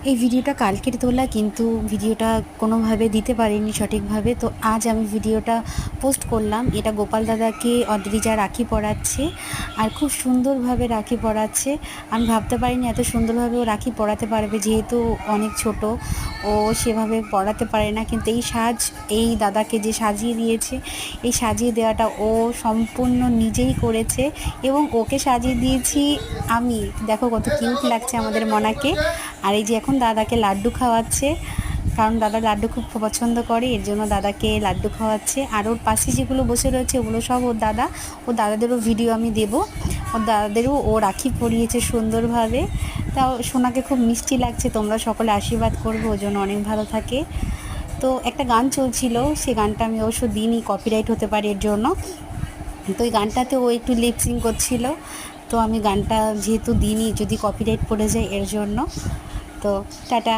এই ভিডিওটা কালকের তোলা, কিন্তু ভিডিওটা কোনোভাবে দিতে পারিনি সঠিকভাবে। তো আজ আমি ভিডিওটা পোস্ট করলাম। এটা গোপাল দাদাকে অদ্রিজা রাখি পরাচ্ছে, আর খুব সুন্দরভাবে রাখি পরাচ্ছে। আমি ভাবতে পারিনি এত সুন্দরভাবে ও রাখি পরাতে পারবে, যেহেতু অনেক ছোট, ও সেভাবে পরাতে পারে না। কিন্তু এই সাজ, এই দাদাকে যে সাজিয়ে দিয়েছে, এই সাজিয়ে দেওয়াটা ও সম্পূর্ণ নিজেই করেছে, এবং ওকে সাজিয়ে দিয়েছি আমি। দেখো কত কিউট লাগছে আমাদের মনাকে। আর এই যে এখন দাদাকে লাড্ডু খাওয়াচ্ছে, কারণ দাদা লাড্ডু খুব পছন্দ করে, এর জন্য দাদাকে লাড্ডু খাওয়াচ্ছে। আর ওর পাশে যেগুলো বসে রয়েছে ওগুলো সব ওর দাদা। ও দাদাদেরও ভিডিও আমি দেবো। ওর দাদাদেরও ও রাখি পরিয়েছে সুন্দরভাবে। তাও সোনাকে খুব মিষ্টি লাগছে। তোমরা সকলে আশীর্বাদ করবে ওর জন্য অনেক ভালো থাকে। তো একটা গান চলছিল, সে গানটা আমি অবশ্য দিইনি, কপিরাইট হতে পারে এর জন্য। তো এই গানটাতে ও একটু লিপসিং করছিল, তো আমি গানটা যেহেতু দিইনি, যদি কপিরাইট পড়ে যায় এর জন্য। তো টাটা।